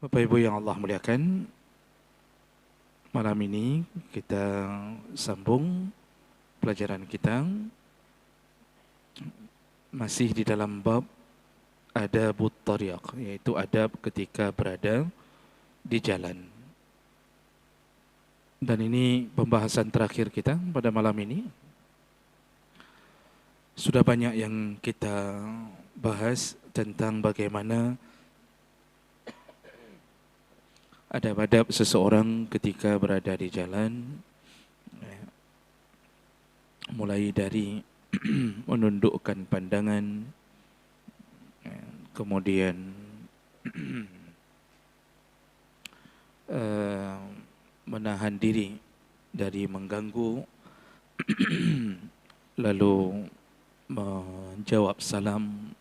Bapak Ibu yang Allah muliakan, malam ini kita sambung pelajaran kita masih di dalam bab adabut thariq, yaitu adab ketika berada di jalan. Dan ini pembahasan terakhir kita pada malam ini. Sudah banyak yang kita bahas tentang bagaimana adab-adab seseorang ketika berada di jalan, mulai dari menundukkan pandangan, kemudian menahan diri dari mengganggu, lalu menjawab salam,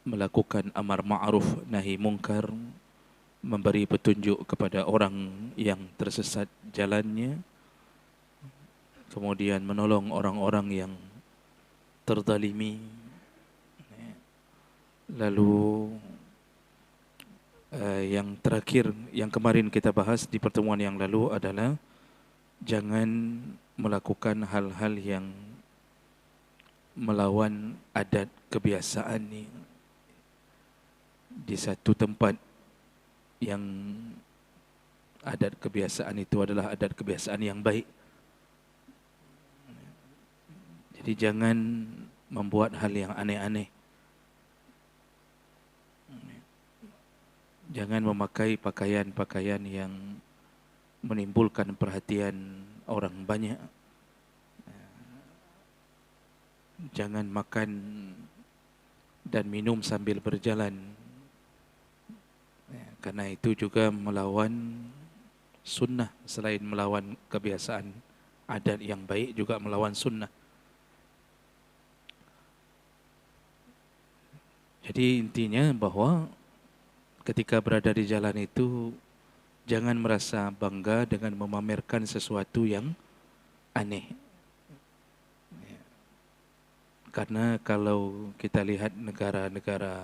melakukan amar ma'ruf nahi mungkar, memberi petunjuk kepada orang yang tersesat jalannya, kemudian menolong orang-orang yang terzalimi, lalu yang terakhir yang kemarin kita bahas di pertemuan yang lalu adalah jangan melakukan hal-hal yang melawan adat kebiasaan ni di satu tempat yang adat kebiasaan itu adalah adat kebiasaan yang baik. Jadi jangan membuat hal yang aneh-aneh. Jangan memakai pakaian-pakaian yang menimbulkan perhatian orang banyak. Jangan makan dan minum sambil berjalan, karena itu juga melawan sunnah. Selain melawan kebiasaan adat yang baik, juga melawan sunnah. Jadi intinya bahwa ketika berada di jalan itu jangan merasa bangga dengan memamerkan sesuatu yang aneh. Karena kalau kita lihat negara-negara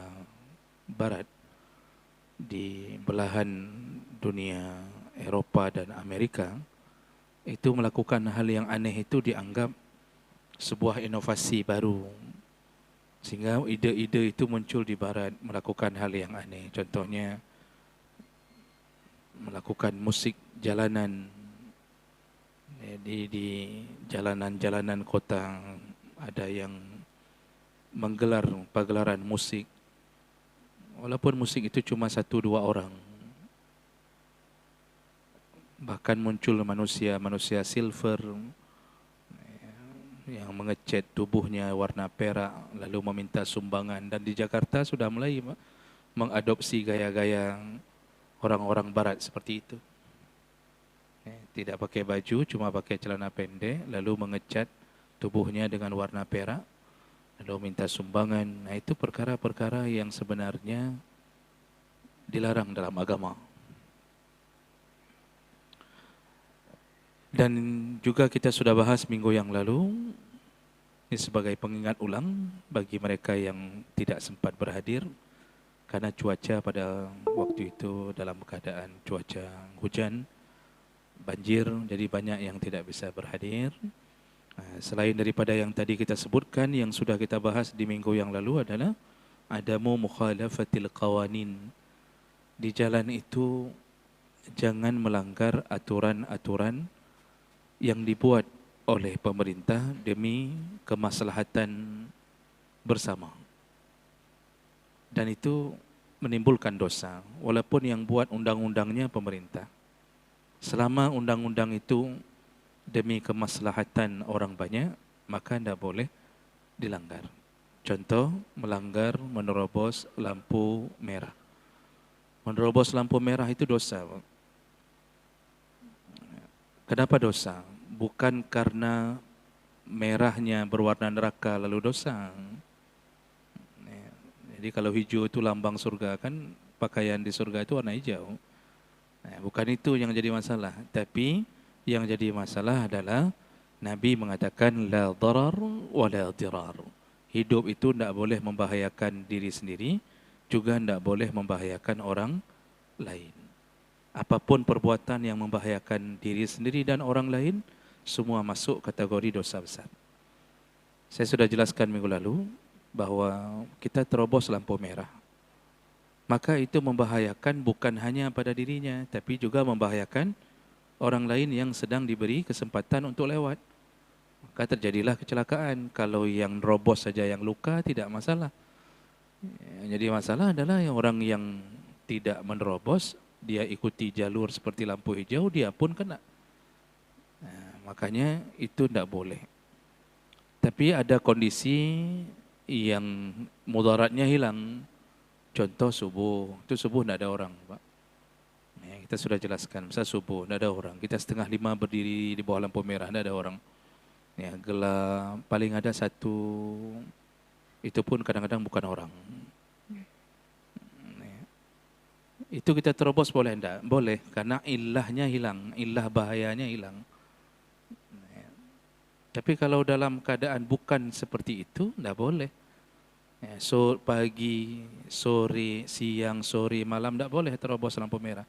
barat di belahan dunia Eropah dan Amerika, itu melakukan hal yang aneh itu dianggap sebuah inovasi baru. Sehingga ide-ide itu muncul di barat, melakukan hal yang aneh. Contohnya melakukan musik jalanan di jalanan-jalanan kota, ada yang menggelar pagelaran musik, walaupun musik itu cuma 1-2 orang. Bahkan muncul manusia silver yang mengecat tubuhnya warna perak lalu meminta sumbangan. Dan di Jakarta sudah mulai mengadopsi gaya-gaya orang-orang barat seperti itu. Tidak pakai baju, cuma pakai celana pendek, lalu mengecat tubuhnya dengan warna perak, lalu minta sumbangan. Nah, itu perkara-perkara yang sebenarnya dilarang dalam agama. Dan juga kita sudah bahas minggu yang lalu, ini sebagai pengingat ulang bagi mereka yang tidak sempat berhadir, karena cuaca pada waktu itu dalam keadaan cuaca hujan, banjir, jadi banyak yang tidak bisa berhadir. Selain daripada yang tadi kita sebutkan, yang sudah kita bahas di minggu yang lalu adalah adamu mukhalafatil qawanin. Di jalan itu jangan melanggar aturan-aturan yang dibuat oleh pemerintah demi kemaslahatan bersama. Dan itu menimbulkan dosa, walaupun yang buat undang-undangnya pemerintah. Selama undang-undang itu demi kemaslahatan orang banyak, maka tidak boleh dilanggar. Contoh, melanggar menerobos lampu merah. Menerobos lampu merah itu dosa. Kenapa dosa? Bukan karena merahnya berwarna neraka lalu dosa. Jadi kalau hijau itu lambang surga, kan pakaian di surga itu warna hijau. Bukan itu yang jadi masalah. Tapi yang jadi masalah adalah Nabi mengatakan la darar wa la dirar. Hidup itu tidak boleh membahayakan diri sendiri, juga tidak boleh membahayakan orang lain. Apapun perbuatan yang membahayakan diri sendiri dan orang lain, semua masuk kategori dosa besar. Saya sudah jelaskan minggu lalu bahawa kita terobos lampu merah. Maka itu membahayakan bukan hanya pada dirinya, tapi juga membahayakan orang lain yang sedang diberi kesempatan untuk lewat. Maka terjadilah kecelakaan. Kalau yang robos saja yang luka, tidak masalah. Jadi masalah adalah yang orang yang tidak menerobos, dia ikuti jalur seperti lampu hijau, dia pun kena. Makanya itu tidak boleh. Tapi ada kondisi yang mudaratnya hilang. Contoh subuh, itu subuh tidak ada orang, Pak. Kita sudah jelaskan, misal subuh tidak ada orang. Kita 4:30 berdiri di bawah lampu merah, tidak ada orang. Gelap, paling ada satu, itu pun kadang-kadang bukan orang. Itu kita terobos boleh tidak? Boleh, karena ilahnya hilang, ilah bahayanya hilang. Tapi kalau dalam keadaan bukan seperti itu, tidak boleh. So, pagi, sore, siang, sore, malam tidak boleh terobos lampu merah.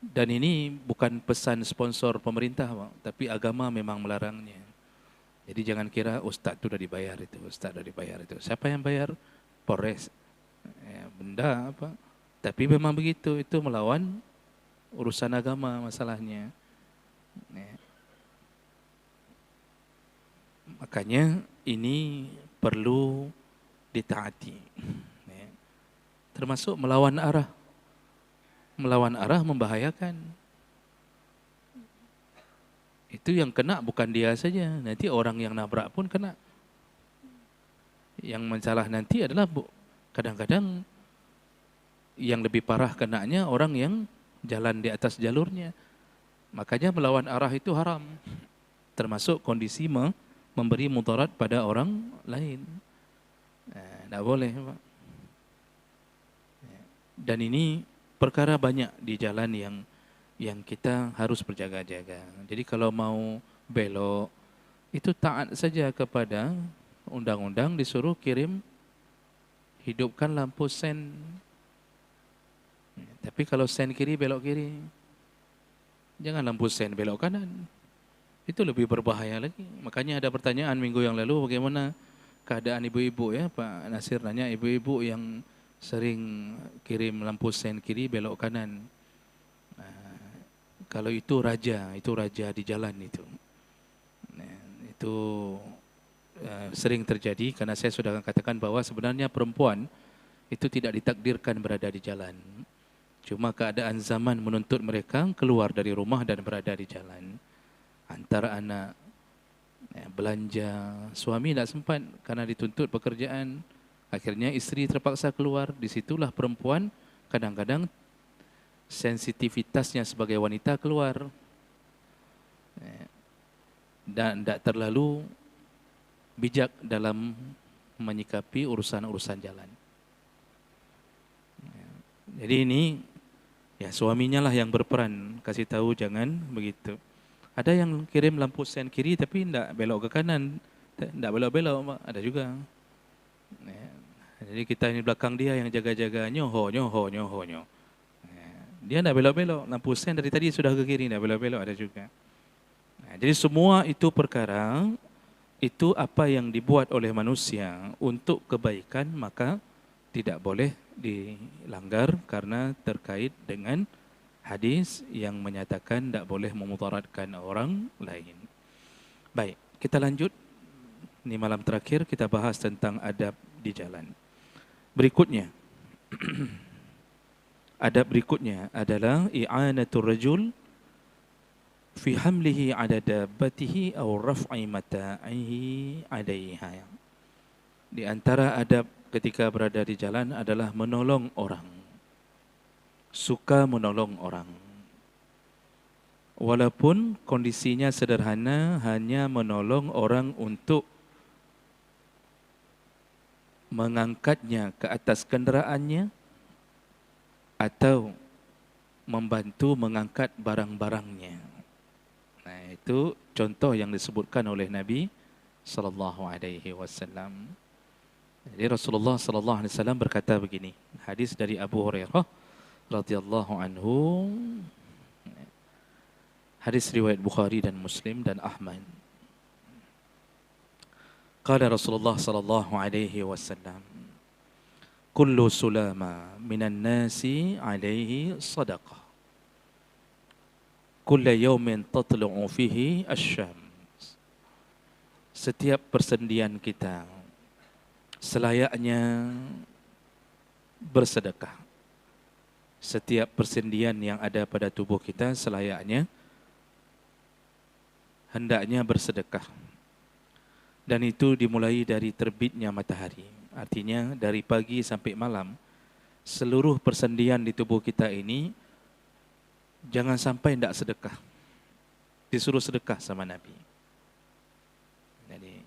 Dan ini bukan pesan sponsor pemerintah, tapi agama memang melarangnya. Jadi jangan kira ustaz itu sudah dibayar itu, ustaz sudah dibayar itu. Siapa yang bayar? Polres. Benda apa? Tapi memang begitu, itu melawan urusan agama masalahnya. Makanya ini perlu ditaati. Termasuk melawan arah. Melawan arah membahayakan. Itu yang kena bukan dia saja, nanti orang yang nabrak pun kena. Yang mensalah nanti adalah kadang-kadang yang lebih parah kenanya orang yang jalan di atas jalurnya. Makanya melawan arah itu haram. Termasuk kondisi memberi mudarat pada orang lain. Tidak boleh, Pak. Dan ini perkara banyak di jalan yang kita harus berjaga-jaga. Jadi kalau mau belok, itu taat saja kepada undang-undang, disuruh kirim, hidupkan lampu sen. Tapi kalau sen kiri, belok kiri. Jangan lampu sen belok kanan. Itu lebih berbahaya lagi. Makanya ada pertanyaan minggu yang lalu, bagaimana keadaan ibu-ibu ya, Pak Nasir nanya, ibu-ibu yang sering kirim lampu sen kiri belok kanan. Kalau itu raja di jalan itu. Itu sering terjadi karena saya sudah katakan bahwa sebenarnya perempuan itu tidak ditakdirkan berada di jalan. Cuma keadaan zaman menuntut mereka keluar dari rumah dan berada di jalan. Antara anak, belanja, suami tidak sempat karena dituntut pekerjaan. Akhirnya isteri terpaksa keluar. Disitulah perempuan kadang-kadang sensitivitasnya sebagai wanita keluar. Dan tidak terlalu bijak dalam menyikapi urusan-urusan jalan. Jadi ini, ya suaminya lah yang berperan, kasih tahu jangan begitu. Ada yang kirim lampu sen kiri tapi tidak belok ke kanan, tidak belok-belok, ada juga. Jadi kita ini belakang dia yang jaga-jaga, nyoho. Dia tidak belok-belok, lampu sen dari tadi sudah ke kiri, tidak belok-belok, ada juga. Jadi semua itu perkara, itu apa yang dibuat oleh manusia untuk kebaikan, maka tidak boleh dilanggar karena terkait dengan hadis yang menyatakan tidak boleh memudaratkan orang lain. Baik, kita lanjut. Ini malam terakhir kita bahas tentang adab di jalan. Berikutnya, adab berikutnya adalah i'anatul rajul fi hamlihi ala dabbatihi aw raf'i mata'ihi 'alayha. Di antara adab ketika berada di jalan adalah menolong orang. Suka menolong orang. Walaupun kondisinya sederhana, hanya menolong orang untuk mengangkatnya ke atas kenderaannya atau membantu mengangkat barang-barangnya. Nah, itu contoh yang disebutkan oleh Nabi sallallahu alaihi wasallam. Jadi Rasulullah sallallahu alaihi wasallam berkata begini. Hadis dari Abu Hurairah radhiyallahu anhu. Hadis riwayat Bukhari dan Muslim dan Ahmad. Qala Rasulullah sallallahu alaihi wasallam, "Kullu sulama minan nasi alaihi sadaqah. Kulla yawmin tatlu'u fihi asy-syams." Setiap persendian kita selayaknya bersedekah. Setiap persendian yang ada pada tubuh kita selayaknya hendaknya bersedekah. Dan itu dimulai dari terbitnya matahari. Artinya dari pagi sampai malam, seluruh persendian di tubuh kita ini jangan sampai tidak sedekah. Disuruh sedekah sama Nabi. Jadi,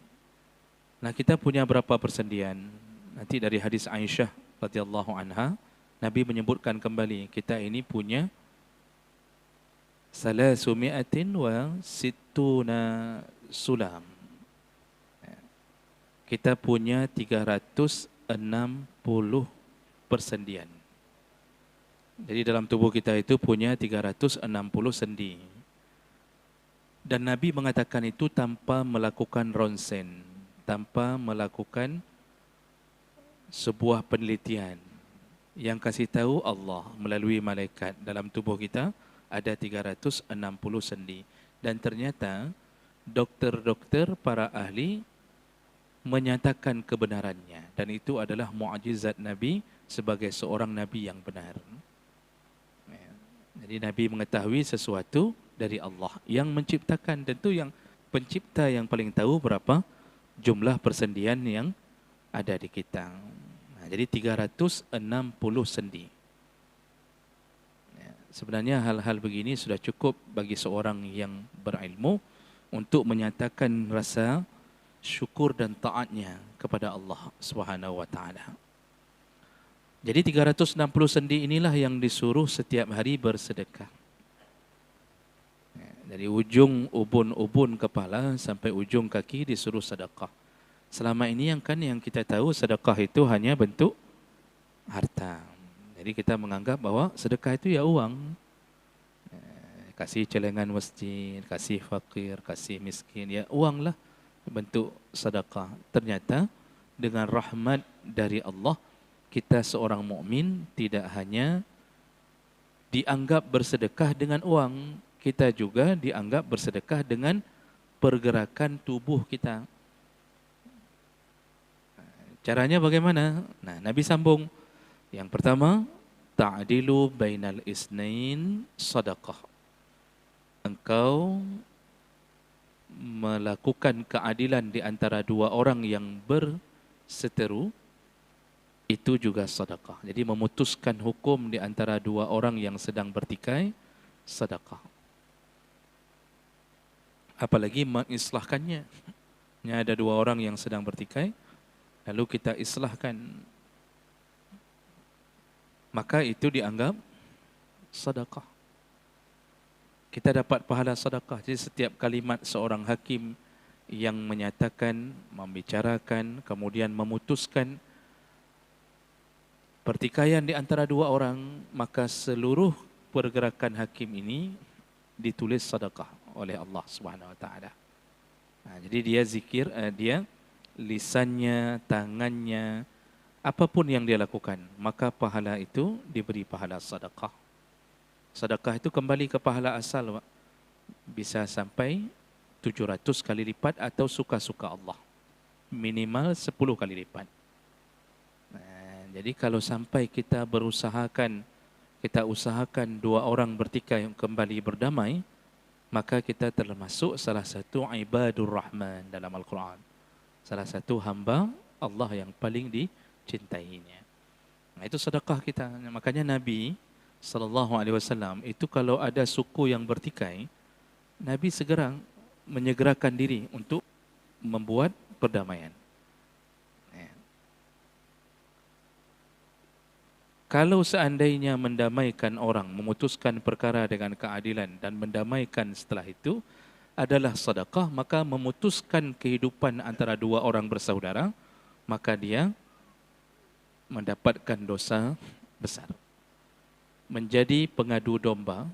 nah kita punya berapa persendian? Nanti dari hadis Aisyah radhiyallahu anha, Nabi menyebutkan kembali, kita ini punya 360 sulam. Kita punya 360 persendian. Jadi dalam tubuh kita itu punya 360 sendi. Dan Nabi mengatakan itu tanpa melakukan ronsen, tanpa melakukan sebuah penelitian. Yang kasih tahu Allah melalui malaikat dalam tubuh kita ada 360 sendi. Dan ternyata dokter-dokter, para ahli menyatakan kebenarannya. Dan itu adalah mukjizat Nabi sebagai seorang Nabi yang benar. Jadi Nabi mengetahui sesuatu dari Allah yang menciptakan. Tentu yang pencipta yang paling tahu berapa jumlah persendian yang ada di kita. Jadi 360 sendi. Sebenarnya hal-hal begini sudah cukup bagi seorang yang berilmu untuk menyatakan rasa syukur dan taatnya kepada Allah Subhanahu wa taala. Jadi 360 sendi inilah yang disuruh setiap hari bersedekah. Dari ujung ubun-ubun kepala sampai ujung kaki disuruh sedekah. Selama ini yang kita tahu sedekah itu hanya bentuk harta. Jadi kita menganggap bahwa sedekah itu ya uang. Kasih celengan masjid, kasih fakir, kasih miskin, ya uang lah bentuk sedekah. Ternyata dengan rahmat dari Allah, kita seorang mukmin tidak hanya dianggap bersedekah dengan uang, kita juga dianggap bersedekah dengan pergerakan tubuh kita. Caranya bagaimana? Nah, Nabi sambung. Yang pertama, ta'dilu bainal isnain sadaqah. Engkau melakukan keadilan di antara dua orang yang berseteru, itu juga sedekah. Jadi memutuskan hukum di antara dua orang yang sedang bertikai, sedekah. Apalagi mengislahkannya. Ada dua orang yang sedang bertikai, lalu kita islahkan, maka itu dianggap sedekah. Kita dapat pahala sedekah. Jadi setiap kalimat seorang hakim yang menyatakan, membicarakan, kemudian memutuskan pertikaian di antara dua orang, maka seluruh pergerakan hakim ini ditulis sedekah oleh Allah Subhanahu wa taala. Jadi dia zikir, dia lisannya, tangannya, apapun yang dia lakukan, maka pahala itu diberi pahala sedekah. Sedekah itu kembali ke pahala asal, bisa sampai 700 kali lipat atau suka-suka Allah. Minimal 10 kali lipat. Jadi kalau sampai kita usahakan dua orang bertikai kembali berdamai, maka kita termasuk salah satu ibadur rahman dalam Al-Quran. Salah satu hamba Allah yang paling dicintainya. Nah, itu sedekah kita. Makanya Nabi SAW itu kalau ada suku yang bertikai, Nabi menyegerakan diri untuk membuat perdamaian. Kalau seandainya mendamaikan orang, memutuskan perkara dengan keadilan dan mendamaikan setelah itu adalah sedekah, maka memutuskan kehidupan antara dua orang bersaudara, maka dia mendapatkan dosa besar. Menjadi pengadu domba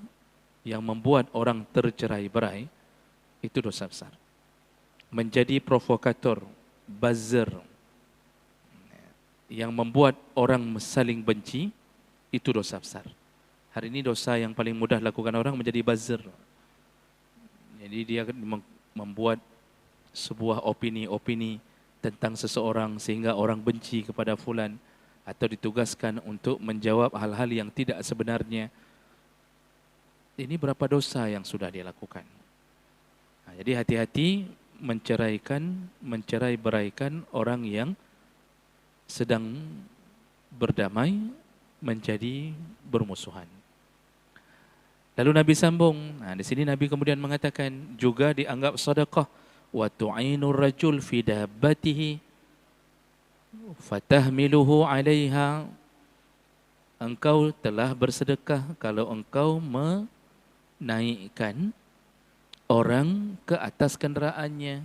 yang membuat orang tercerai-berai, itu dosa besar. Menjadi provokator, buzzer, yang membuat orang saling benci, itu dosa besar. Hari ini dosa yang paling mudah lakukan orang menjadi buzzer. Jadi dia membuat sebuah opini-opini tentang seseorang sehingga orang benci kepada fulan, atau ditugaskan untuk menjawab hal-hal yang tidak sebenarnya. Ini berapa dosa yang sudah dia lakukan. Jadi hati-hati mencerai-beraikan orang yang sedang berdamai menjadi bermusuhan. Lalu Nabi sambung, di sini Nabi kemudian mengatakan juga dianggap sedekah, wa tu'inur rajul fi dabbatihi fatahmiluhu 'alaiha. Engkau telah bersedekah kalau engkau menaikkan orang ke atas kenderaannya.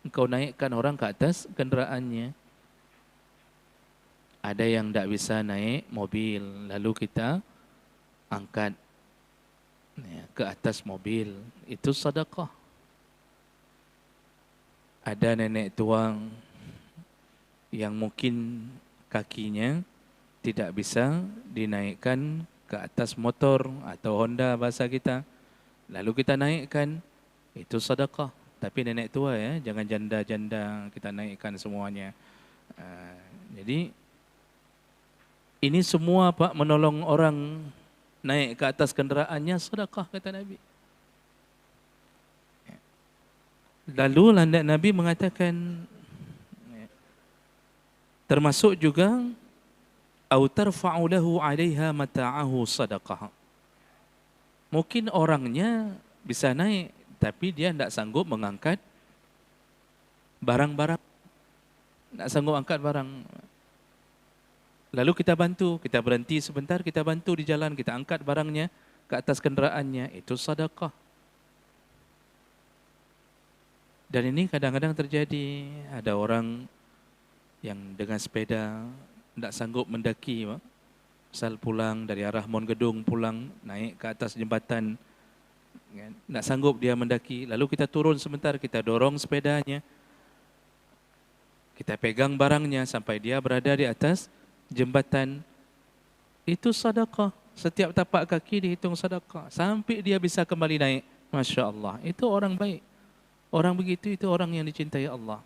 Engkau naikkan orang ke atas kenderaannya. Ada yang tak bisa naik mobil, lalu kita angkat ke atas mobil, itu sedekah. Ada nenek tua yang mungkin kakinya tidak bisa dinaikkan ke atas motor atau Honda bahasa kita, lalu kita naikkan, itu sedekah. Tapi nenek tua ya, jangan janda-janda kita naikkan semuanya. Jadi ini semua Pak, menolong orang naik ke atas kenderaannya sedekah, kata Nabi. Lalu Nabi mengatakan, termasuk juga au tarfa'u lahu 'alaiha mata'ahu sadaqah. Mungkin orangnya bisa naik tapi dia tidak sanggup mengangkat barang-barang, tidak sanggup angkat barang. Lalu kita bantu, kita berhenti sebentar, kita bantu di jalan, kita angkat barangnya ke atas kenderaannya, itu sedekah. Dan ini kadang-kadang terjadi, ada orang yang dengan sepeda tidak sanggup mendaki, misal pulang dari arah Mon Gedung, pulang naik ke atas jembatan, tidak sanggup dia mendaki, lalu kita turun sebentar, kita dorong sepedanya, kita pegang barangnya sampai dia berada di atas jembatan, itu sedekah. Setiap tapak kaki dihitung sedekah sampai dia bisa kembali naik. Masya Allah, itu orang baik. Orang begitu itu orang yang dicintai Allah.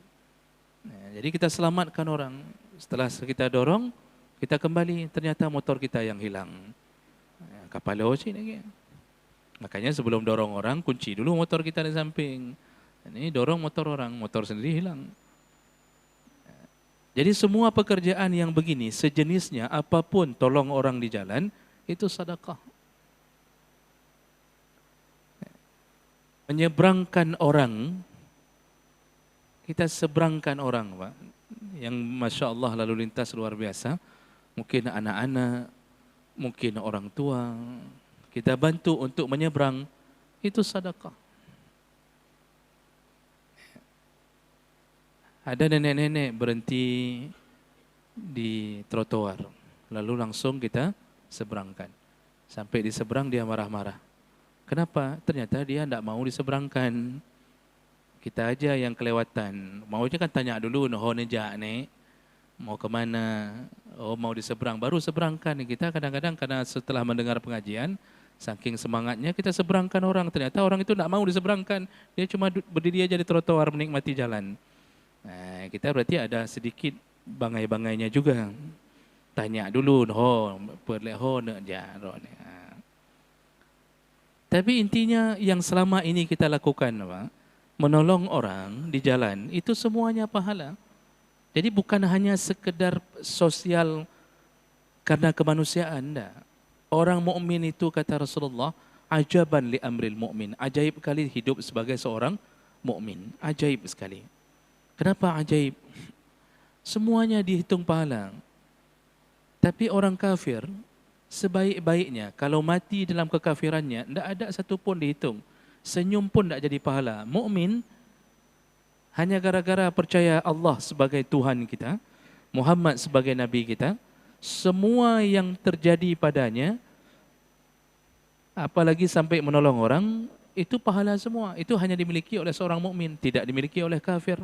Jadi kita selamatkan orang. Setelah kita dorong, kita kembali, ternyata motor kita yang hilang. Kapal lagi lagi. Makanya sebelum dorong orang, kunci dulu motor kita di samping. Ini dorong motor orang, motor sendiri hilang. Jadi semua pekerjaan yang begini, sejenisnya apapun, tolong orang di jalan, itu sedekah. Menyeberangkan orang, kita seberangkan orang, Pak, yang Masya Allah lalu lintas luar biasa, mungkin anak-anak, mungkin orang tua, kita bantu untuk menyeberang, itu sedekah. Ada nenek-nenek berhenti di trotoar, lalu langsung kita seberangkan. Sampai di seberang dia marah-marah. Kenapa? Ternyata dia tidak mau diseberangkan. Kita aja yang kelewatan. Maunya kan tanya dulu, noh nejak nih, mau kemana? Oh mau diseberang, baru seberangkan. Kita kadang-kadang karena setelah mendengar pengajian, saking semangatnya kita seberangkan orang. Ternyata orang itu tidak mau diseberangkan. Dia cuma berdiri aja di trotoar menikmati jalan. Nah, kita berarti ada sedikit bangai-bangainya juga. Tanya dulu, Tapi intinya yang selama ini kita lakukan, Pak, menolong orang di jalan, itu semuanya pahala. Jadi bukan hanya sekedar sosial karena kemanusiaan, enggak. Orang mukmin itu, kata Rasulullah, ajaban li amril mu'min. Ajaib kali hidup sebagai seorang mukmin. Ajaib sekali. Kenapa ajaib? Semuanya dihitung pahala. Tapi orang kafir, sebaik-baiknya, kalau mati dalam kekafirannya, tidak ada satu pun dihitung. Senyum pun tidak jadi pahala. Mukmin hanya gara-gara percaya Allah sebagai Tuhan kita, Muhammad sebagai Nabi kita, semua yang terjadi padanya, apalagi sampai menolong orang, itu pahala semua. Itu hanya dimiliki oleh seorang mukmin, tidak dimiliki oleh kafir.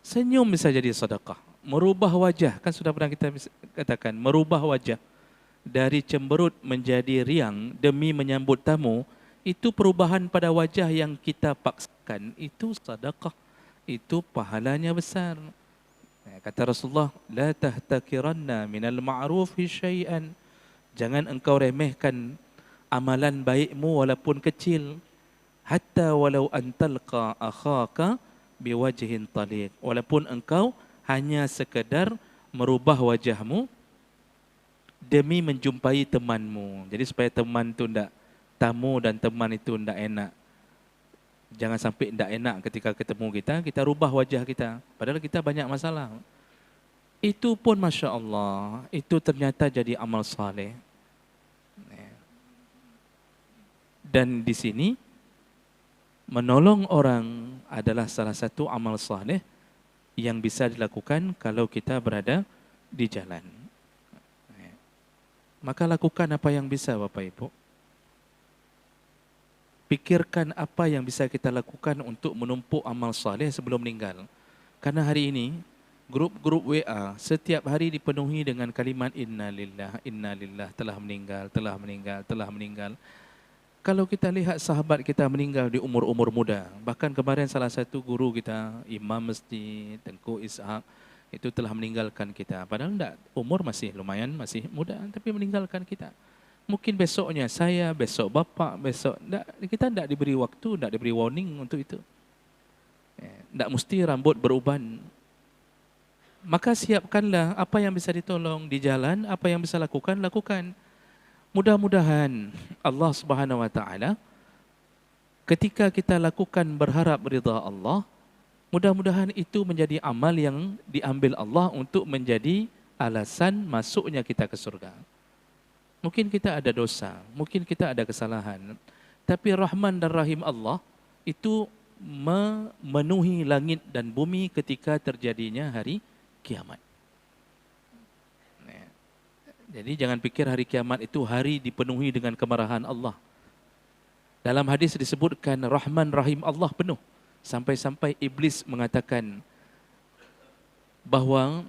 Senyum bisa jadi sedekah. Merubah wajah, kan sudah pernah kita katakan, merubah wajah dari cemberut menjadi riang demi menyambut tamu, itu perubahan pada wajah yang kita paksakan, itu sedekah. Itu pahalanya besar. Kata Rasulullah, la tahtakiranna minal ma'rufi syai'an. Jangan engkau remehkan amalan baikmu walaupun kecil. Hatta walau antalqa akhaka biwajhin taliq. Walaupun engkau hanya sekedar merubah wajahmu demi menjumpai temanmu. Jadi supaya teman itu tidak, tamu dan teman itu tidak enak. Jangan sampai tidak enak ketika ketemu kita, kita rubah wajah kita. Padahal kita banyak masalah. Itu pun Masya Allah, itu ternyata jadi amal saleh. Dan di sini, menolong orang adalah salah satu amal saleh yang bisa dilakukan kalau kita berada di jalan. Maka lakukan apa yang bisa Bapak Ibu. Pikirkan apa yang bisa kita lakukan untuk menumpuk amal saleh sebelum meninggal. Karena hari ini, grup-grup WA setiap hari dipenuhi dengan kalimat inna lillah, telah meninggal, telah meninggal, telah meninggal. Kalau kita lihat sahabat kita meninggal di umur-umur muda, bahkan kemarin salah satu guru kita, Imam Masjid, Tengku Ishaq, itu telah meninggalkan kita. Padahal enggak, umur masih lumayan, masih muda, tapi meninggalkan kita. Mungkin besoknya saya, besok bapak, besok enggak, kita tidak diberi waktu, tidak diberi warning untuk itu. Tidak mesti rambut beruban. Maka siapkanlah apa yang bisa ditolong di jalan, apa yang bisa lakukan, lakukan. Mudah-mudahan Allah Subhanahu wa taala ketika kita lakukan berharap ridha Allah, mudah-mudahan itu menjadi amal yang diambil Allah untuk menjadi alasan masuknya kita ke surga. Mungkin kita ada dosa, mungkin kita ada kesalahan, tapi Rahman dan Rahim Allah itu memenuhi langit dan bumi ketika terjadinya hari kiamat. Jadi jangan pikir hari kiamat itu hari dipenuhi dengan kemarahan Allah. Dalam hadis disebutkan Rahman Rahim Allah penuh. Sampai-sampai iblis mengatakan bahawa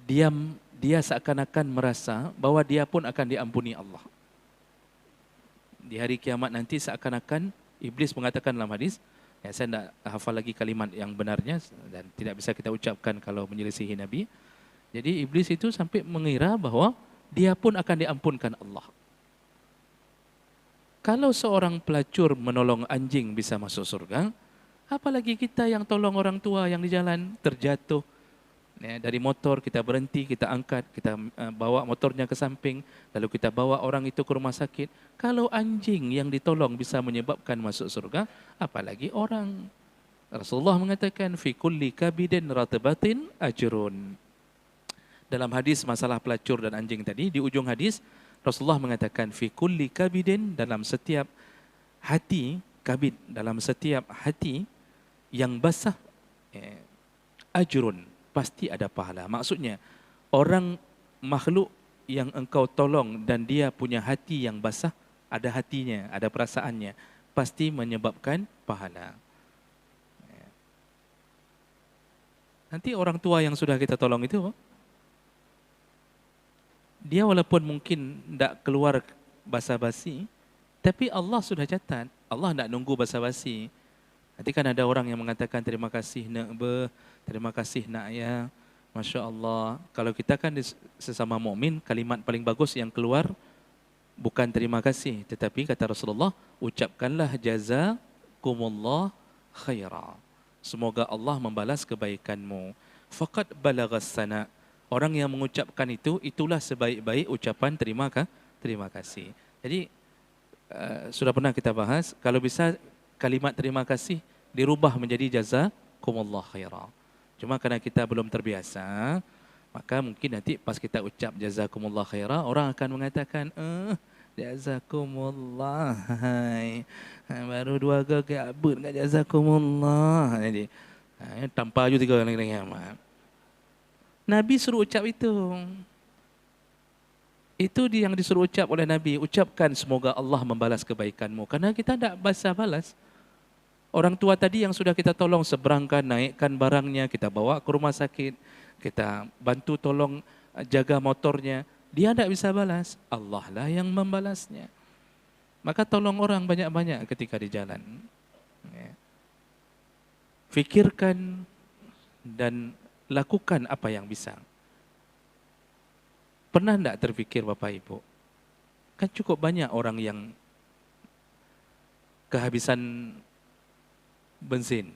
dia seakan-akan merasa bahawa dia pun akan diampuni Allah. Di hari kiamat nanti seakan-akan iblis mengatakan dalam hadis, ya saya tidak hafal lagi kalimat yang benarnya dan tidak bisa kita ucapkan kalau menyelisihi Nabi. Jadi iblis itu sampai mengira bahawa dia pun akan diampunkan Allah. Kalau seorang pelacur menolong anjing bisa masuk surga, apalagi kita yang tolong orang tua yang di jalan terjatuh. Dari motor kita berhenti, kita angkat, kita bawa motornya ke samping, lalu kita bawa orang itu ke rumah sakit. Kalau anjing yang ditolong bisa menyebabkan masuk surga, apalagi orang. Rasulullah mengatakan, fi kulli kabidin ratabatin ajrun. Dalam hadis masalah pelacur dan anjing tadi, di ujung hadis Rasulullah mengatakan fi kulli kabidin, dalam setiap hati, kabid, dalam setiap hati yang basah, ajrun, pasti ada pahala. Maksudnya orang makhluk yang engkau tolong dan dia punya hati yang basah, ada hatinya, ada perasaannya, pasti menyebabkan pahala. Nanti orang tua yang sudah kita tolong itu, dia walaupun mungkin tidak keluar basa-basi, tapi Allah sudah catat. Allah tidak nunggu basa-basi. Nanti kan ada orang yang mengatakan terima kasih nak be, terima kasih nak ya, Masya Allah. Kalau kita kan sesama mukmin, kalimat paling bagus yang keluar bukan terima kasih, tetapi kata Rasulullah, ucapkanlah jazakumullah khaira. Semoga Allah membalas kebaikanmu. Faqad balagas sana. Orang yang mengucapkan itu, itulah sebaik-baik ucapan terima kasih. Jadi, sudah pernah kita bahas, kalau bisa kalimat terima kasih dirubah menjadi jazakumullah khaira. Cuma karena kita belum terbiasa, maka mungkin nanti pas kita ucap jazakumullah khaira, orang akan mengatakan, jazakumullah, baru dua gagak abut kat jazakumullah. Jadi, Tanpa je 3 hari kiamat. Nabi suruh ucap itu. Itu yang disuruh ucap oleh Nabi. Ucapkan semoga Allah membalas kebaikanmu. Karena kita tidak bisa balas. Orang tua tadi yang sudah kita tolong seberangkan, naikkan barangnya, kita bawa ke rumah sakit, kita bantu tolong jaga motornya, dia tidak bisa balas. Allah lah yang membalasnya. Maka tolong orang banyak-banyak ketika di jalan. Fikirkan dan lakukan apa yang bisa. Pernah tidak terfikir Bapak Ibu? Kan cukup banyak orang yang kehabisan bensin,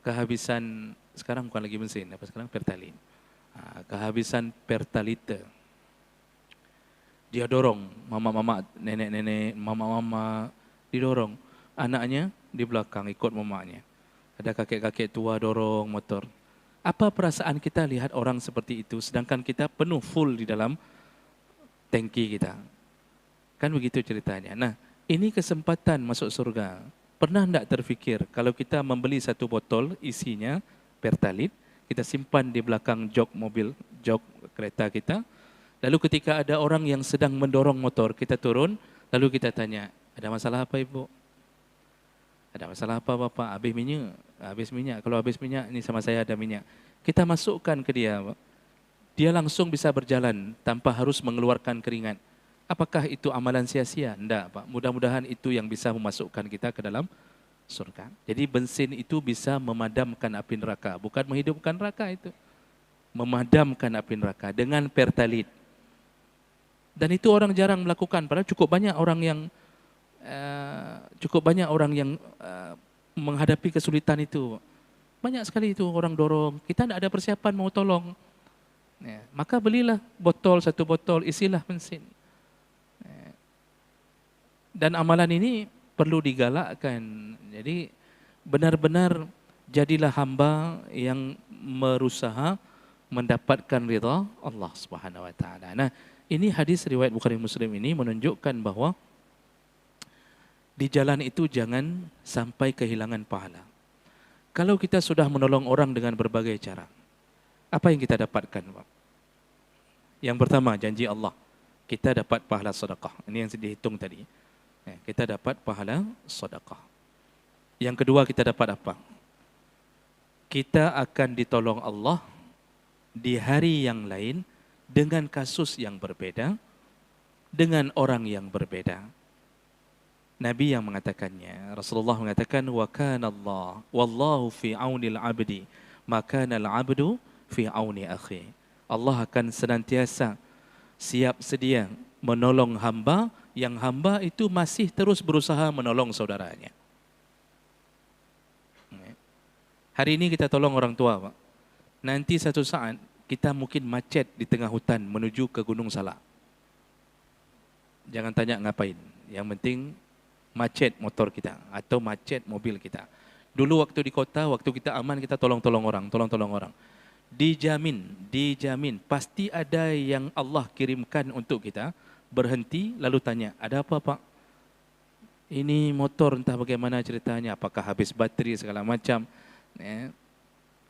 kehabisan, sekarang bukan lagi bensin, apa sekarang Pertalite. Kehabisan Pertalite. Dia dorong, mama-mama, nenek-nenek, mama-mama, didorong. Anaknya di belakang ikut mamanya. Ada kakek-kakek tua dorong motor. Apa perasaan kita lihat orang seperti itu, sedangkan kita penuh full di dalam tangki kita. Kan begitu ceritanya. Nah, ini kesempatan masuk surga. Pernah tidak terfikir kalau kita membeli satu botol isinya Pertalite, kita simpan di belakang jok mobil, jok kereta kita. Lalu ketika ada orang yang sedang mendorong motor, kita turun, lalu kita tanya, ada masalah apa Ibu? Ada masalah apa Bapak? Habis minyak? Habis minyak. Kalau habis minyak, ini sama saya ada minyak. Kita masukkan ke dia, dia langsung bisa berjalan tanpa harus mengeluarkan keringat. Apakah itu amalan sia-sia? Tidak Pak. Mudah-mudahan itu yang bisa memasukkan kita ke dalam surga. Jadi bensin itu bisa memadamkan api neraka. Bukan menghidupkan neraka itu. Memadamkan api neraka dengan Pertalite. Dan itu orang jarang melakukan. Padahal cukup banyak orang yang menghadapi kesulitan itu. Banyak sekali itu orang dorong. Kita tidak ada persiapan mau tolong. Ya, maka belilah botol, satu botol, isilah bensin. Dan amalan ini perlu digalakkan. Jadi benar-benar jadilah hamba yang berusaha mendapatkan ridha Allah Subhanahu wa taala. Nah, ini hadis riwayat Bukhari Muslim ini menunjukkan bahwa di jalan itu jangan sampai kehilangan pahala. Kalau kita sudah menolong orang dengan berbagai cara, apa yang kita dapatkan, Pak? Yang pertama, janji Allah. Kita dapat pahala sedekah. Ini yang dihitung tadi. Kita dapat pahala sedekah. Yang kedua, kita dapat apa? Kita akan ditolong Allah di hari yang lain dengan kasus yang berbeda, dengan orang yang berbeda. Nabi yang mengatakannya, Rasulullah mengatakan, wa kana Allah wallahu fi aunil abdi, maka al abdu fi auni akhi. Allah akan senantiasa siap sedia menolong hamba, yang hamba itu masih terus berusaha menolong saudaranya. Hari ini kita tolong orang tua, Pak. Nanti satu saat kita mungkin macet di tengah hutan menuju ke Gunung Salak. Jangan tanya ngapain. Yang penting macet motor kita atau macet mobil kita. Dulu waktu di kota, waktu kita aman, kita tolong-tolong orang. Dijamin, pasti ada yang Allah kirimkan untuk kita, berhenti lalu tanya, ada apa Pak? Ini motor entah bagaimana ceritanya, apakah habis bateri segala macam.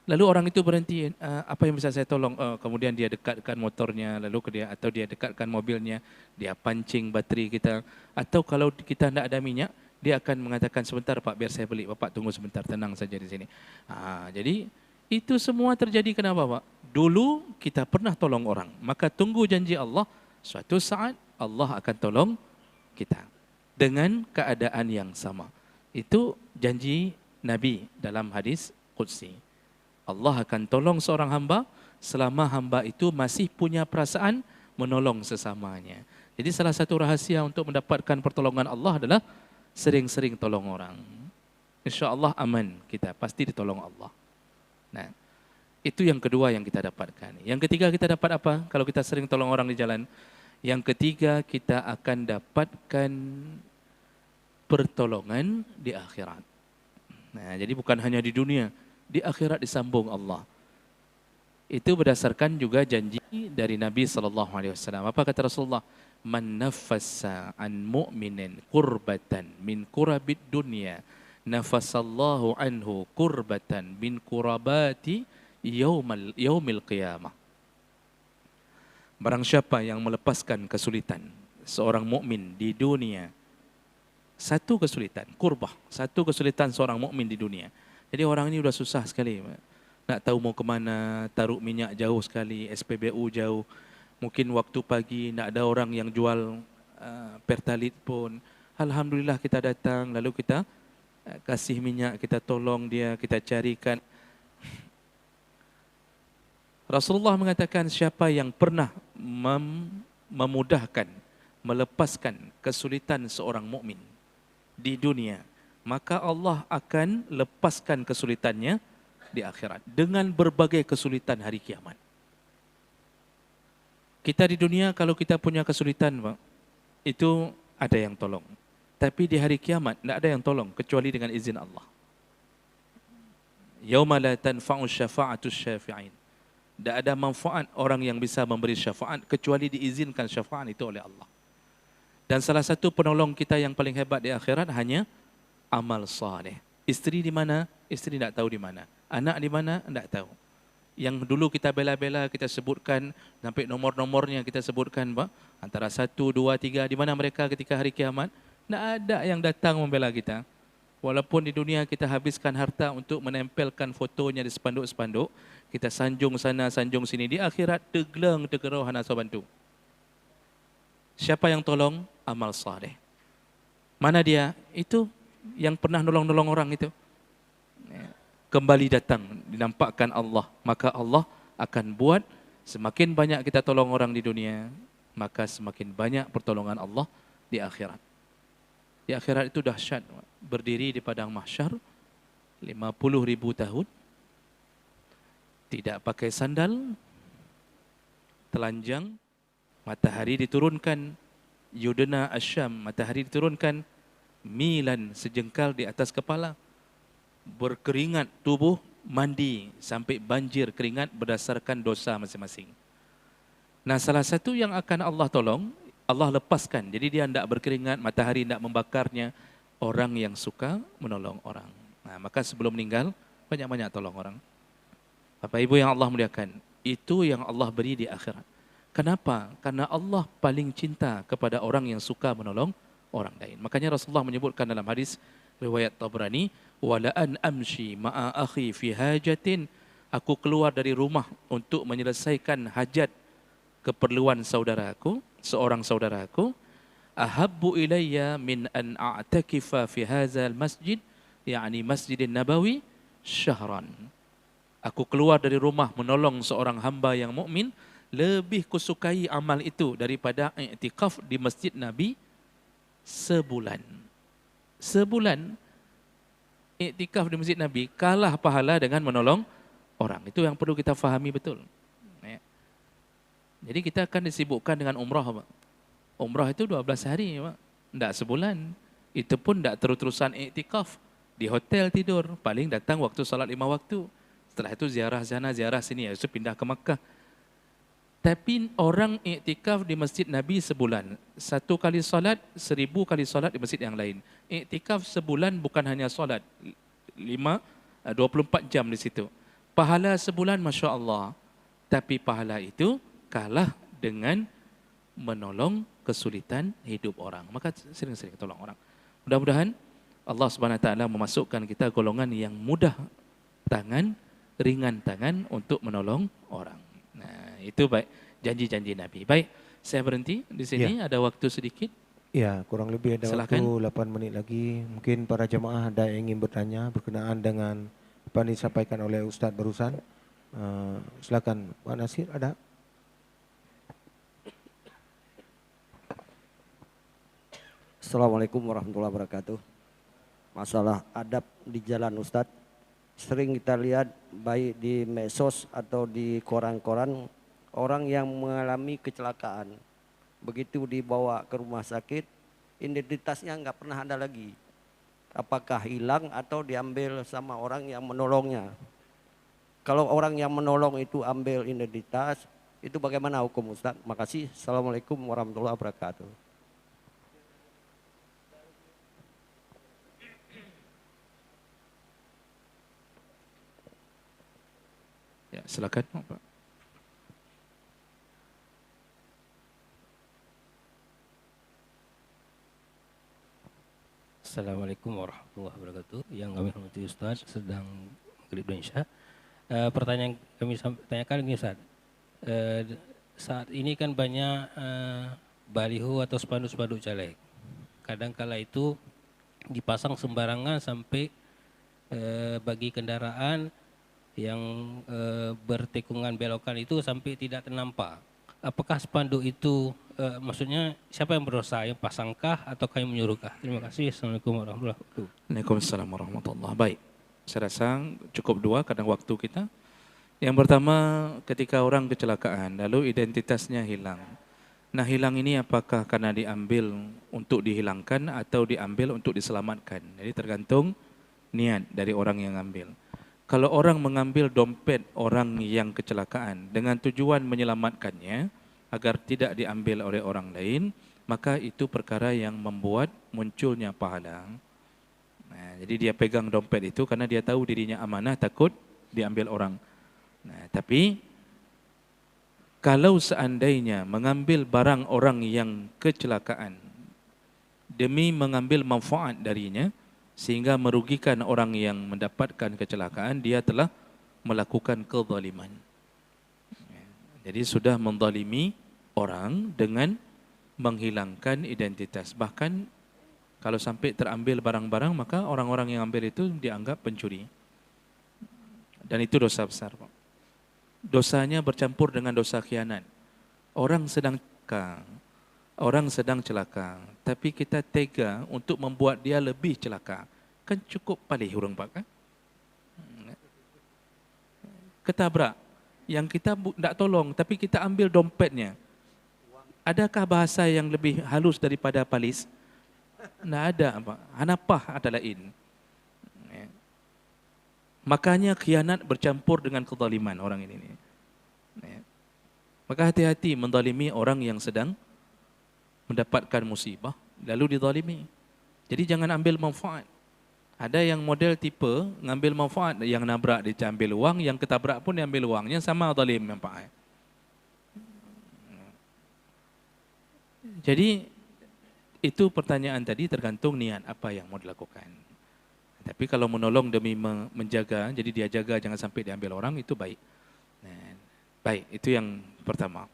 Lalu orang itu berhenti, apa yang bisa saya tolong? Kemudian dia dekatkan motornya, lalu dia dekatkan mobilnya, dia pancing bateri kita. Atau kalau kita tidak ada minyak, dia akan mengatakan sebentar Pak, biar saya beli. Bapak tunggu sebentar, tenang saja di sini. Jadi itu semua terjadi kenapa Pak? Dulu kita pernah tolong orang, maka tunggu janji Allah, suatu saat Allah akan tolong kita dengan keadaan yang sama. Itu janji Nabi dalam hadis Qudsi. Allah akan tolong seorang hamba selama hamba itu masih punya perasaan menolong sesamanya. Jadi salah satu rahasia untuk mendapatkan pertolongan Allah adalah sering-sering tolong orang. InsyaAllah aman kita, pasti ditolong Allah. Nah, itu yang kedua yang kita dapatkan. Yang ketiga kita dapat apa? Kalau kita sering tolong orang di jalan. Yang ketiga kita akan dapatkan pertolongan di akhirat. Nah, jadi bukan hanya di dunia, di akhirat disambung Allah. Itu berdasarkan juga janji dari Nabi SAW. Apa kata Rasulullah? Man nafassa an mu'minin kurbatan min kurabid dunya nafasallahu anhu kurbatan bin kurabati yaumil qiyamah. Barang siapa yang melepaskan kesulitan seorang mukmin di dunia, satu kesulitan, kurbah, satu kesulitan seorang mukmin di dunia. Jadi orang ini sudah susah sekali. Nak tahu mau ke mana, taruh minyak jauh sekali, SPBU jauh. Mungkin waktu pagi nak ada orang yang jual Pertalite pun. Alhamdulillah kita datang, lalu kita kasih minyak, kita tolong dia, kita carikan. Rasulullah mengatakan siapa yang pernah memudahkan, melepaskan kesulitan seorang mukmin di dunia, maka Allah akan lepaskan kesulitannya di akhirat dengan berbagai kesulitan hari kiamat. Kita di dunia kalau kita punya kesulitan, Pak, itu ada yang tolong. Tapi di hari kiamat tidak ada yang tolong kecuali dengan izin Allah. Yauma la tanfa'u syafa'atu syafi'in. Tidak ada manfaat orang yang bisa memberi syafaat kecuali diizinkan syafaat itu oleh Allah. Dan salah satu penolong kita yang paling hebat di akhirat hanya amal saleh. Isteri di mana? Isteri tidak tahu di mana. Anak di mana? Tidak tahu. Yang dulu kita bela-bela, kita sebutkan, sampai nomor-nomornya kita sebutkan, Pak, antara 1, 2, 3, di mana mereka ketika hari kiamat? Tidak ada yang datang membela kita. Walaupun di dunia kita habiskan harta untuk menempelkan fotonya di spanduk-spanduk, kita sanjung sana, sanjung sini. Di akhirat, tegelang, tegerau, hana bantu. Siapa yang tolong? Amal saleh. Mana dia? Itu yang pernah nolong-nolong orang itu. Kembali datang, dinampakkan Allah. Maka Allah akan buat semakin banyak kita tolong orang di dunia, maka semakin banyak pertolongan Allah di akhirat. Di akhirat itu dahsyat. Berdiri di padang mahsyar 50.000 tahun, tidak pakai sandal, telanjang, matahari diturunkan, yudna asyam, matahari diturunkan, milan sejengkal di atas kepala, berkeringat tubuh, mandi sampai banjir keringat berdasarkan dosa masing-masing. Nah, salah satu yang akan Allah tolong, Allah lepaskan. Jadi dia tidak berkeringat, matahari tidak membakarnya, orang yang suka menolong orang. Nah, maka sebelum meninggal, banyak-banyak tolong orang. Bapak Ibu yang Allah muliakan, itu yang Allah beri di akhirat. Kenapa? Karena Allah paling cinta kepada orang yang suka menolong orang lain. Makanya Rasulullah menyebutkan dalam hadis riwayat Tabrani, wala an amshi ma'a akhi fi hajatin, aku keluar dari rumah untuk menyelesaikan hajat keperluan saudaraku, seorang saudaraku, ahabbu ilayya min an a'takifa fi hadzal masjid, yakni Masjidin Nabawi, syahran. Aku keluar dari rumah menolong seorang hamba yang mukmin, lebih kusukai amal itu daripada i'tikaf di Masjid Nabi sebulan. Sebulan i'tikaf di Masjid Nabi kalah pahala dengan menolong orang. Itu yang perlu kita fahami betul. Jadi kita akan disibukkan dengan umrah, Pak. Umrah itu 12 hari, Pak. Tidak sebulan. Itu pun tidak terus-terusan i'tikaf. Di hotel tidur. Paling datang waktu salat 5 waktu. Setelah itu ziarah sana, ziarah sini. Habis itu pindah ke Makkah. Tapi orang i'tikaf di Masjid Nabi sebulan. 1 kali salat, 1000 kali salat di masjid yang lain. I'tikaf sebulan bukan hanya salat. 24 jam di situ. Pahala sebulan, Masya Allah. Tapi pahala itu kalah dengan menolong kesulitan hidup orang. Maka sering-sering tolong orang. Mudah-mudahan Allah Subhanahu Wa Taala memasukkan kita golongan yang mudah tangan, ringan tangan untuk menolong orang. Nah, itu baik janji-janji Nabi. Baik, saya berhenti di sini. Ya. Ada waktu sedikit. Ya, kurang lebih ada Silakan. Waktu 8 menit lagi. Mungkin para jemaah ada yang ingin bertanya berkenaan dengan apa yang disampaikan oleh Ustadz barusan. Silakan, Pak Nasir ada. Assalamualaikum warahmatullahi wabarakatuh. Masalah adab di jalan Ustadz, sering kita lihat baik di medsos atau di koran-koran, orang yang mengalami kecelakaan, begitu dibawa ke rumah sakit, identitasnya nggak pernah ada lagi. Apakah hilang atau diambil sama orang yang menolongnya? Kalau orang yang menolong itu ambil identitas, itu bagaimana hukum Ustadz? Makasih. Assalamualaikum warahmatullahi wabarakatuh. Ya, silakan Pak. Assalamualaikum warahmatullahi wabarakatuh. Yang kami hormati Ustaz sedang Maghrib Indonesia. Pertanyaan kami tanyakan ini Ustaz. Saat ini kan banyak baliho atau spanduk-spanduk caleg. Kadang-kala itu dipasang sembarangan sampai bagi kendaraan yang bertikungan belokan itu sampai tidak ternampak. Apakah spanduk itu maksudnya siapa yang berdosa, yang pasangkah atau yang menyuruhkah? Terima kasih. Assalamualaikum warahmatullahi wabarakatuh. Waalaikumsalam warahmatullahi. Baik, saya rasa cukup dua karena waktu kita. Yang pertama, ketika orang kecelakaan lalu identitasnya hilang. Nah, hilang ini apakah karena diambil untuk dihilangkan atau diambil untuk diselamatkan? Jadi tergantung niat dari orang yang ambil. Kalau orang mengambil dompet orang yang kecelakaan dengan tujuan menyelamatkannya agar tidak diambil oleh orang lain, maka itu perkara yang membuat munculnya pahala. Nah, jadi dia pegang dompet itu karena dia tahu dirinya amanah, takut diambil orang. Nah, tapi kalau seandainya mengambil barang orang yang kecelakaan demi mengambil manfaat darinya sehingga merugikan orang yang mendapatkan kecelakaan, dia telah melakukan kezaliman. Jadi sudah menzalimi orang dengan menghilangkan identitas. Bahkan kalau sampai terambil barang-barang, maka orang-orang yang ambil itu dianggap pencuri. Dan itu dosa besar, Pak. Dosanya bercampur dengan dosa khianat. Orang sedang celaka, tapi kita tega untuk membuat dia lebih celaka. Kan cukup palih hurung Pak kan? Ketabrak, yang kita tidak tolong, tapi kita ambil dompetnya. Adakah bahasa yang lebih halus daripada palis? Tidak ada, Pak. Hanapah ada lain. Makanya khianat bercampur dengan kezaliman orang ini. Maka hati-hati menzalimi orang yang sedang mendapatkan musibah lalu dizalimi. Jadi jangan ambil manfaat. Ada yang model tipe ngambil manfaat, yang nabrak dia ambil uang, yang ketabrak pun dia ambil uang, yang sama zalim manfaat. Jadi itu pertanyaan tadi tergantung niat apa yang mau dilakukan. Tapi kalau menolong demi menjaga, jadi dia jaga jangan sampai diambil orang, itu baik. Baik, itu yang pertama.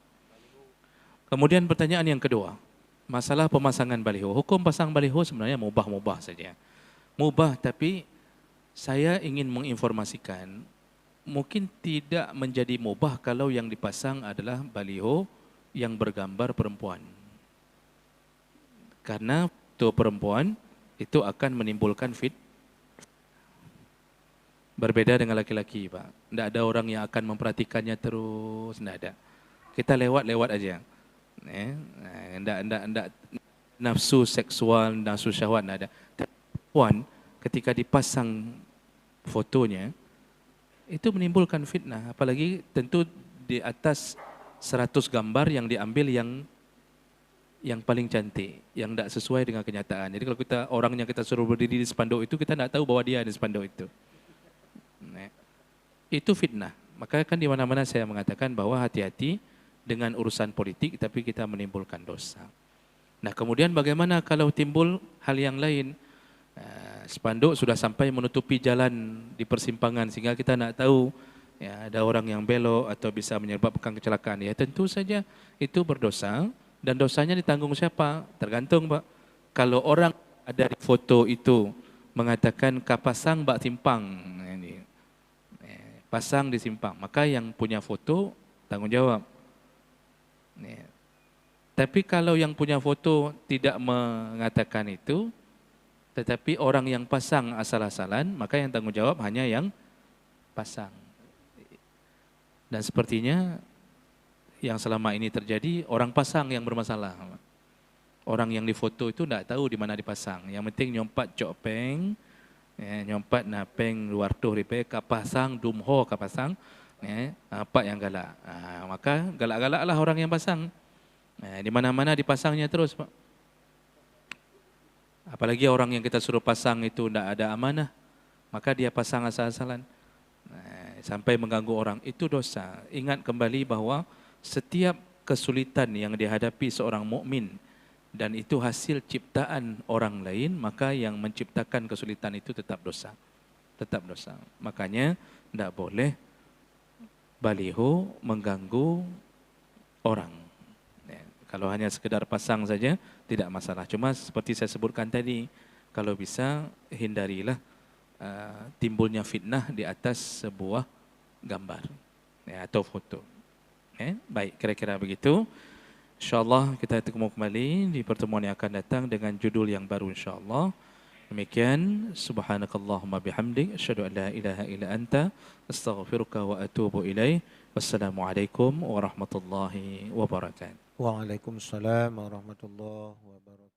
Kemudian pertanyaan yang kedua, masalah pemasangan baliho. Hukum pasang baliho sebenarnya mubah-mubah saja. Mubah, tapi saya ingin menginformasikan, mungkin tidak menjadi mubah kalau yang dipasang adalah baliho yang bergambar perempuan. Karena foto perempuan itu akan menimbulkan berbeda dengan laki-laki, Pak. Tidak ada orang yang akan memperhatikannya terus, tidak ada. Kita lewat-lewat aja. Tidak nafsu seksual, nafsu syahwat, tidak ada. Perempuan ketika dipasang fotonya, itu menimbulkan fitnah. Apalagi tentu di atas 100 gambar yang diambil yang paling cantik, yang tidak sesuai dengan kenyataan. Jadi kalau orangnya kita suruh berdiri di spanduk itu, kita tidak tahu bahwa dia di spanduk itu. Itu fitnah. Maka kan di mana-mana saya mengatakan bahwa hati-hati dengan urusan politik, tapi kita menimbulkan dosa. Nah, kemudian bagaimana kalau timbul hal yang lain? Spanduk sudah sampai menutupi jalan di persimpangan sehingga kita tidak tahu ya, ada orang yang belok atau bisa menyebabkan kecelakaan. Ya tentu saja itu berdosa, dan dosanya ditanggung siapa? Tergantung, Pak. Kalau orang ada di foto itu mengatakan kapasang bak simpang, pasang di simpang, maka yang punya foto tanggung jawab. Tapi kalau yang punya foto tidak mengatakan itu, tetapi orang yang pasang asal-asalan, maka yang tanggung jawab hanya yang pasang. Dan sepertinya yang selama ini terjadi, orang pasang yang bermasalah. Orang yang difoto itu tidak tahu di mana dipasang. Yang penting nyompat cokpeng, nyompat napeng luar tuh ripe kapasang dumho kapasang, apa yang galak. Maka galak-galaklah orang yang pasang. Di mana-mana dipasangnya terus, Pak. Apalagi orang yang kita suruh pasang itu tidak ada amanah, maka dia pasang asal-asalan. sampai mengganggu orang, itu dosa. Ingat kembali bahawa setiap kesulitan yang dihadapi seorang mukmin dan itu hasil ciptaan orang lain, maka yang menciptakan kesulitan itu tetap dosa. Tetap dosa. Makanya tidak boleh baliho mengganggu orang. Ya, kalau hanya sekedar pasang saja tidak masalah. Cuma seperti saya sebutkan tadi, kalau bisa hindarilah timbulnya fitnah di atas sebuah gambar ya, atau foto. Baik, kira-kira begitu. InsyaAllah kita ketemu kembali di pertemuan yang akan datang dengan judul yang baru insyaAllah. Demikian, subhanakallahumma bihamdik, asyhadu an la ilaha illa anta, astaghfiruka wa atubu ilaih. Wassalamualaikum warahmatullahi wabarakatuh. Waalaikumsalam warahmatullahi wabarakatuh.